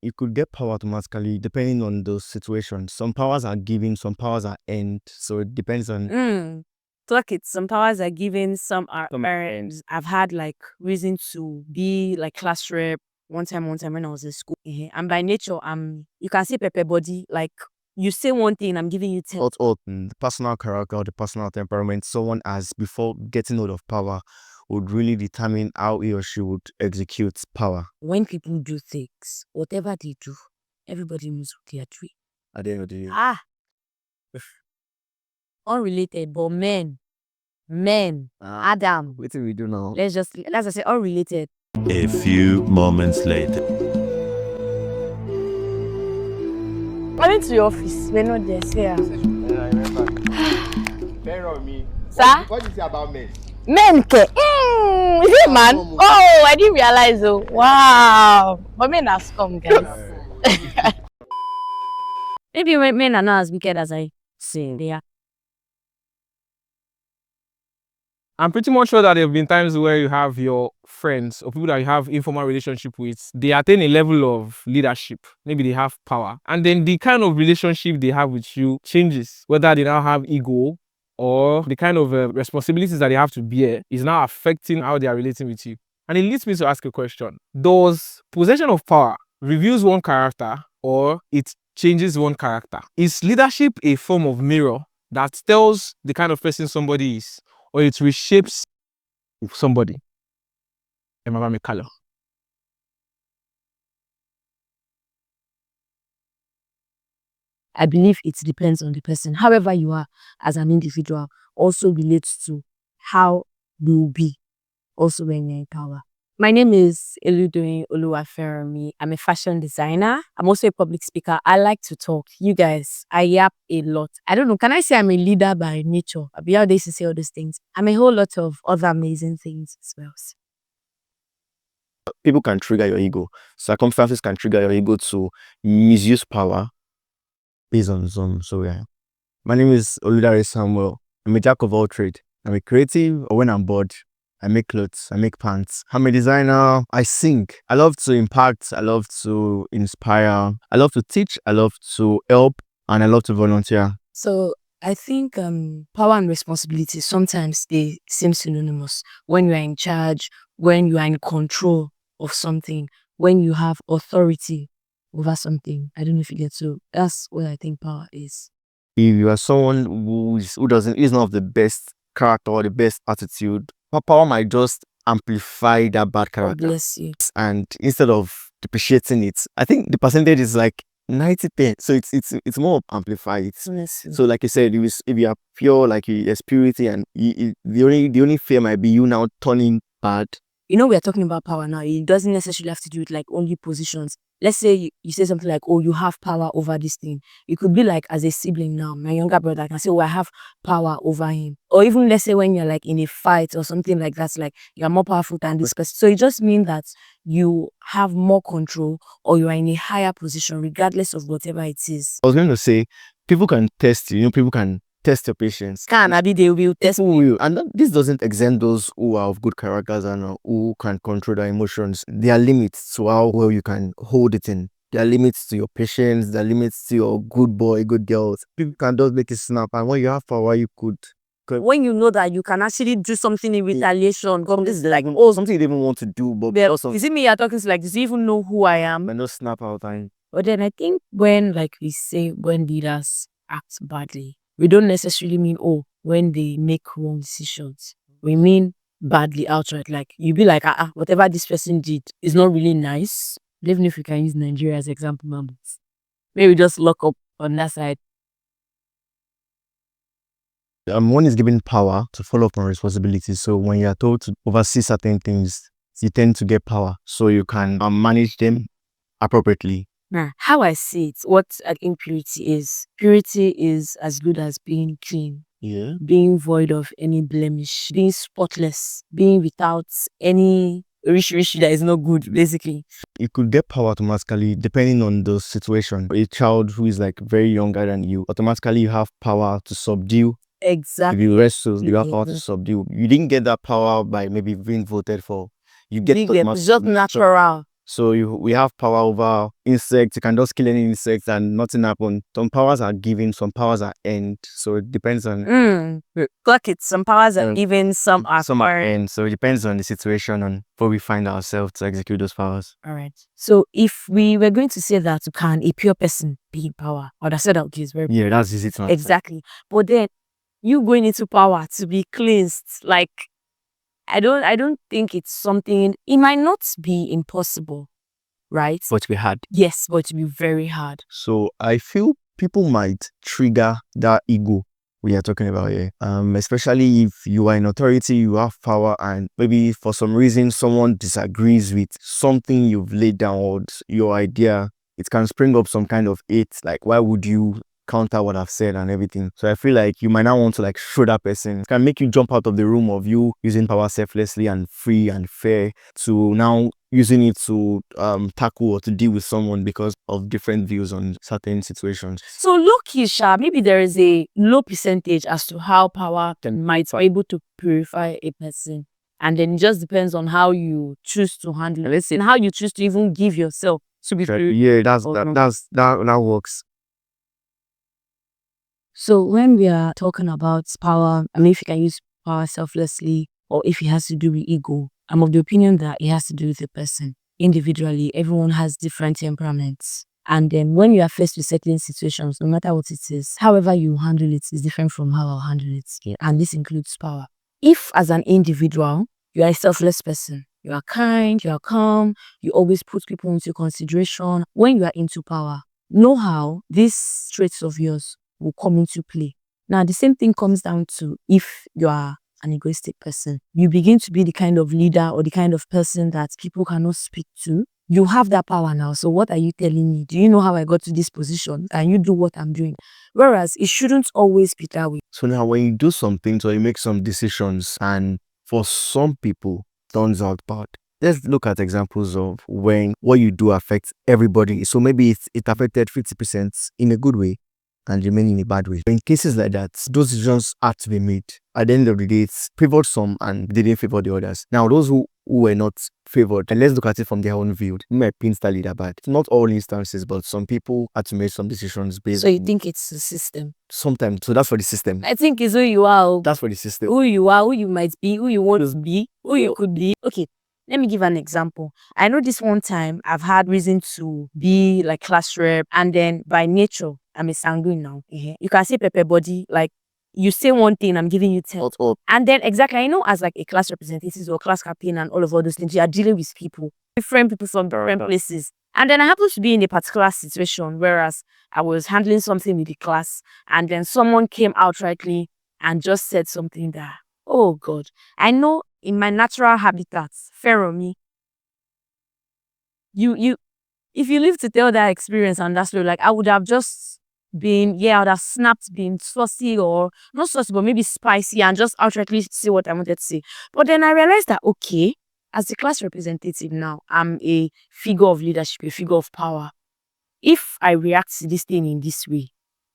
You could get power automatically depending on those situations. Some powers are given, some powers are earned. So it depends on. Like some powers are given, some are earned. I've had like reason to be like class rep one time when I was in school. And by nature, you can say pepper body, like you say one thing, I'm giving you 10. The personal character or the personal temperament someone has before getting hold of power would really determine how he or she would execute power. When people do things, whatever they do, everybody knows what they are doing. At the end of the day. Unrelated, but men, Adam. What do we do now? Let's just say unrelated. A few moments later. Coming to your office, we're not there. Say, Yeah, I remember. Very on me. Sir? What do you say about men? Men, is it man? Oh, I didn't realize. Oh, wow. But men are scum, guys. Maybe men are not as wicked as I say they are. I'm pretty much sure that there have been times where you have your friends or people that you have informal relationship with, they attain a level of leadership. Maybe they have power. And then the kind of relationship they have with you changes. Whether they now have ego or the kind of responsibilities that they have to bear is now affecting how they are relating with you. And it leads me to ask a question. Does possession of power reveals one character or it changes one character? Is leadership a form of mirror that tells the kind of person somebody is, or it reshapes somebody? Color. I believe it depends on the person. However you are as an individual also relates to how you will be also when you're in power. My name is Eludoyin Oluwafermi. I'm a fashion designer. I'm also a public speaker. I like to talk. You guys, I yap a lot. I don't know. Can I say I'm a leader by nature? I'll be out there to say all those things. I'm a whole lot of other amazing things as well. People can trigger your ego. Circumstances can trigger your ego to misuse power based on some. So yeah. My name is Oludare Samuel. I'm a jack of all trades. I'm a creative, or when I'm bored, I make clothes, I make pants. I'm a designer, I sing. I love to impact, I love to inspire, I love to teach, I love to help, and I love to volunteer. So I think power and responsibility, sometimes they seem synonymous. When you are in charge, when you are in control of something, when you have authority over something. I don't know if you get to. That's what I think power is. If you are someone who is not of the best character or the best attitude, power might just amplify that bad character. God bless you. And instead of depreciating it, I think the percentage is like 90%. So it's more amplified. So like you said, if you are pure, like there's purity, and the only fear might be you now turning bad. You know, we are talking about power now. It doesn't necessarily have to do with like only positions. Let's say you say something like, oh, you have power over this thing. It could be like as a sibling now, my younger brother can say, oh, I have power over him. Or even let's say when you're like in a fight or something like that, like you're more powerful than this person. So it just means that you have more control or you are in a higher position regardless of whatever it is. I was going to say, people can test you. People can test your patience. They will test you. And this doesn't exempt those who are of good characters and who can control their emotions. There are limits to how well you can hold it in. There are limits to your patience. There are limits to your good boy, good girls. People can just make it snap. And when you have power, you could. When you know that you can actually do something in retaliation, this is like, oh, something you didn't even want to do. But is it me you're talking to? Like, does he even know who I am? And no snap out time. But then I think when, like we say, when leaders act badly, we don't necessarily mean, oh, when they make wrong decisions. We mean badly outright. Like, you be like, whatever this person did is not really nice. Even if we can use Nigeria as example numbers. Maybe just lock up on that side. One is given power to follow up on responsibilities. So when you are told to oversee certain things, you tend to get power. So you can manage them appropriately. Now, how I see it, what I think purity is as good as being clean. Yeah. Being void of any blemish, being spotless, being without any rich that is not good, basically. You could get power automatically depending on the situation. A child who is like very younger than you, automatically you have power to subdue. Exactly. If you wrestle, you have power to subdue. You didn't get that power by maybe being voted for. You get it's just natural. So we have power over insects. You can just kill any insects and nothing happen. Some powers are given, some powers are earned. So it depends on Clock it. Some powers are Um, given, some are earned. earned. So it depends on the situation on where we find ourselves to execute those powers. All right. So if we were going to say that, can a pure person be in power? I would have said that okay, it's very Yeah, that's easy to answer. exactly. But then you going into power to be cleansed, like I don't think it's something. It might not be impossible, right? But we had. Yes, but it will be very hard. So I feel people might trigger that ego we are talking about here. Especially if you are in authority, you have power, and maybe for some reason someone disagrees with something you've laid down or your idea. It can spring up some kind of hate. Like, why would you counter what I've said and everything? So I feel like you might not want to like show that person. It can make you jump out of the room of you using power selflessly and free and fair to now using it to tackle or to deal with someone because of different views on certain situations. So look, Kisha, maybe there is a low percentage as to how power might be able to purify a person. And then it just depends on how you choose to handle it and how you choose to even give yourself to be purified. Yeah, that works. So when we are talking about power, I mean, if you can use power selflessly or if it has to do with ego, I'm of the opinion that it has to do with the person. Individually, everyone has different temperaments. And then when you are faced with certain situations, no matter what it is, however you handle it is different from how I'll handle it. Yeah. And this includes power. If as an individual, you are a selfless person, you are kind, you are calm, you always put people into consideration. When you are into power, know how these traits of yours will come into play. Now, the same thing comes down to if you are an egoistic person. You begin to be the kind of leader or the kind of person that people cannot speak to. You have that power now. So what are you telling me? Do you know how I got to this position? And you do what I'm doing. Whereas it shouldn't always be that way. So now when you do something or you make some decisions and for some people turns out bad. Let's look at examples of when what you do affects everybody. So maybe it affected 50% in a good way and remaining in a bad way. In cases like that, those decisions had to be made. At the end of the day, it's favored some and didn't favor the others. Now, those who were not favored, and let's look at it from their own view. We might paint that leader bad. Not all instances, but some people had to make some decisions based. So you think it's the system? Sometimes. So that's for the system. I think it's who you are. That's for the system. Who you are, who you might be, who you want to be, who you could be. Okay. Let me give an example. I know this one time I've had reason to be like class rep, and then by nature, I'm a sanguine now. You can say pepper body, like you say one thing, I'm giving you 10. And then exactly, I know as like a class representative or class captain and all of those things, you are dealing with people, different people from different places. And then I happened to be in a particular situation, whereas I was handling something with the class, and then someone came outrightly and just said something that, oh God, I know in my natural habitats, fear me. If you live to tell that experience and that story, like I would have just been, I would have snapped, been saucy or not saucy, but maybe spicy and just outrightly say what I wanted to say. But then I realized that, okay, as the class representative now, I'm a figure of leadership, a figure of power. If I react to this thing in this way,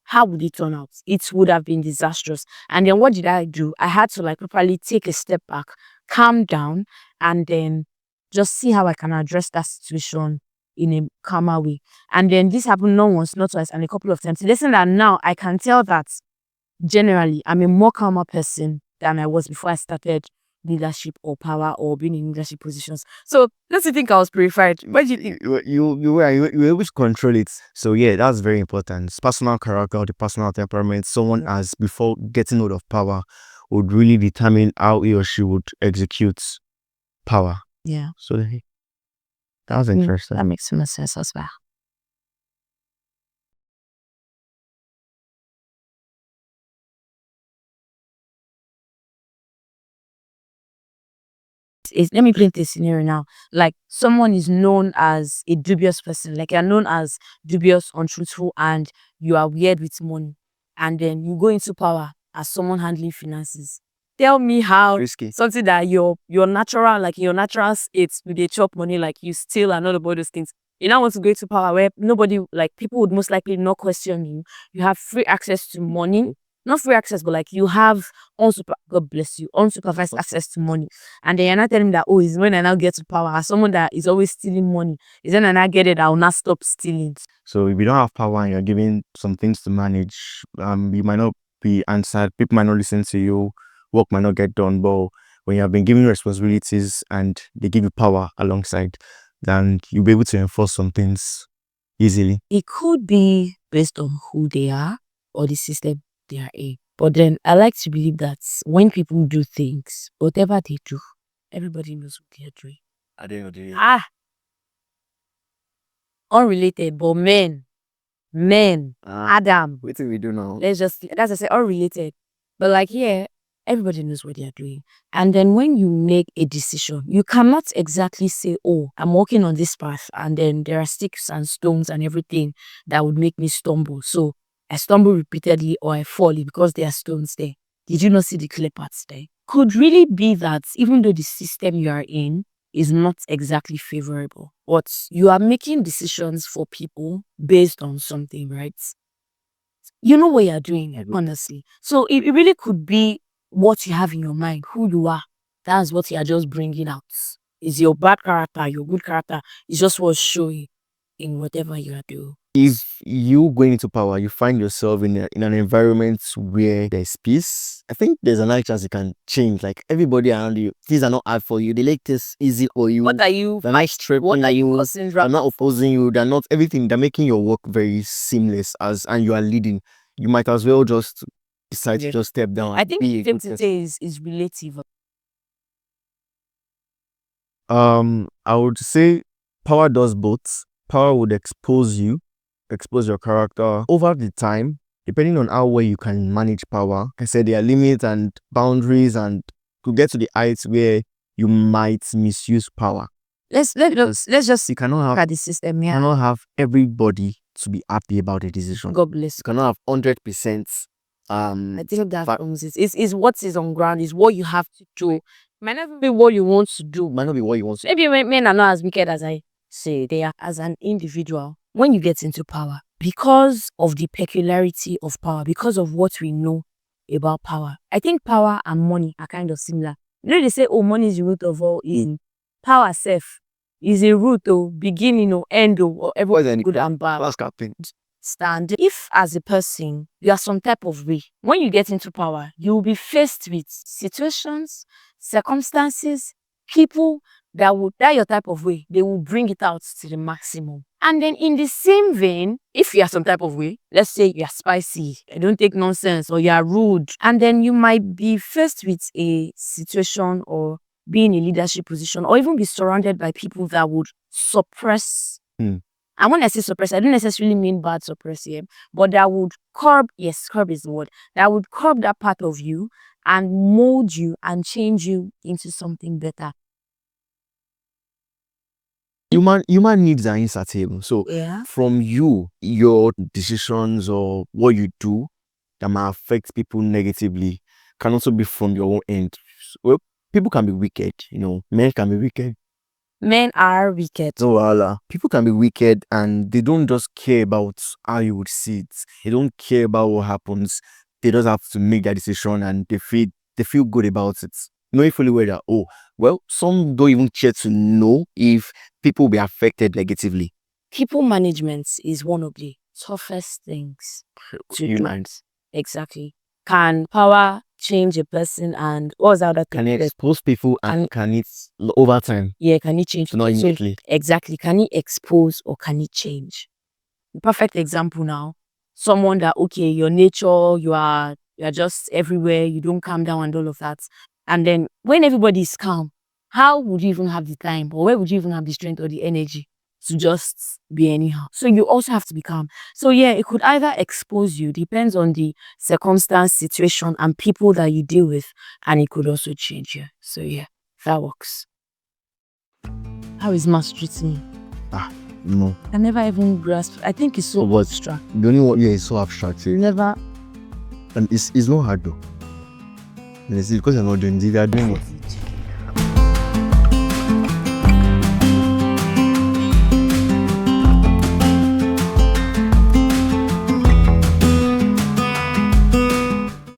how would it turn out? It would have been disastrous. And then what did I do? I had to like properly take a step back, calm down, and then just see how I can address that situation in a calmer way. And then this happened not once, not twice, and a couple of times. Listen, that now I can tell that generally I'm a more calmer person than I was before I started leadership or power or being in leadership positions. So let's think I was purified. What do you think? You were able to control it. So yeah, that's very important. It's personal character, the personal temperament. Someone as before getting hold of power would really determine how he or she would execute power. Yeah. So that was interesting. That makes so much sense as well. Let me paint a scenario now. Like someone is known as a dubious person, like you're known as dubious, untruthful, and you are weird with money. And then you go into power as someone handling finances. Tell me how Risky. something that your natural, like your natural state, with they chop money, like you steal and all about those things. You now want to go into power where nobody, like people would most likely not question you. You have free access to money. not free access, but like you have God bless you, unsupervised access to money. And then you're not telling me that, oh, it's when I now get to power. As someone that is always stealing money, is when I now get it, I will not stop stealing. So if you don't have power and you're given some things to manage, you might not be answered. People might not listen to you. Work might not get done. But when you have been given responsibilities and they give you power alongside, then you'll be able to enforce some things easily. It could be based on who they are or the system they are in. But then I like to believe that when people do things, whatever they do, everybody knows what they are doing. At the end of the day. Unrelated, but men, Adam. What do we do now? Let's just, as I said, unrelated. But like here, everybody knows what they are doing. And then when you make a decision, you cannot exactly say, oh, I'm walking on this path and then there are sticks and stones and everything that would make me stumble. So I stumble repeatedly or I fall because there are stones there. Did you not see the clear parts there? Could really be that even though the system you are in is not exactly favorable, but you are making decisions for people based on something, right? You know what you're doing, honestly. So it really could be what you have in your mind, who you are. That's what you are just bringing out. Is your bad character, your good character, it's just what's showing in whatever you are doing. If you going into power, you find yourself in an environment where there's peace, I think there's an high chance you can change. Like everybody around you, things are not hard for you. They make this easy for you. What are you? They're nice trip. What are you? They're not opposing you. They're not everything. They're making your work very seamless and you are leading. You might as well just decide to just step down. I think the thing to say is relative. I would say power does both. Power would expose your character over the time, depending on how well you can manage power. Like I said, there are limits and boundaries, and to get to the heights where you might misuse power. Let's just You cannot have look at the system here. You cannot have everybody to be happy about a decision. God bless. You cannot have 100%. I think that is what is on ground, is what you have to do. Might not be what you want to do. Might not be what you want to. Maybe men are not as wicked as I say they are as an individual. When you get into power, because of the peculiarity of power, because of what we know about power, I think power and money are kind of similar. You know, they say, oh, money is the root of all evil. Power self is a root or beginning or end or everything good and bad. Stand. If as a person, you are some type of way, when you get into power, you will be faced with situations, circumstances, people that your type of way, they will bring it out to the maximum. And then in the same vein, if you are some type of way, let's say you are spicy, you don't take nonsense, or you are rude, and then you might be faced with a situation or be in a leadership position, or even be surrounded by people that would suppress. And when I say suppress, I don't necessarily mean bad suppress here, but that would curb is the word, that would curb that part of you and mold you and change you into something better. Human needs are insatiable. So Yeah. from you, your decisions or what you do that might affect people negatively can also be from your own end. Well, people can be wicked, men can be wicked. Men are wicked. So people can be wicked and they don't just care about how you would see it. They don't care about what happens. They just have to make their decision and they feel good about it. Knowing fully well that, some don't even care to know if people will be affected negatively. People management is one of the toughest things to do. Exactly. Can power change a person, and what was the other thing? Can it expose people and can it over time? Yeah, can it change? So not immediately. Exactly. Can it expose or can it change? Perfect example now. Someone that, okay, your nature, you are just everywhere, you don't calm down and all of that. And then when everybody is calm, how would you even have the time, or where would you even have the strength or the energy to just be anyhow? So you also have to be calm. So yeah, it could either expose you, depends on the circumstance, situation, and people that you deal with, and it could also change you. So yeah, that works. How is mass treating me? No. I never even grasp. I think it's so abstract. The only one is so abstract. Never. And it's not hard though. And it's because you're not doing it, they are doing it.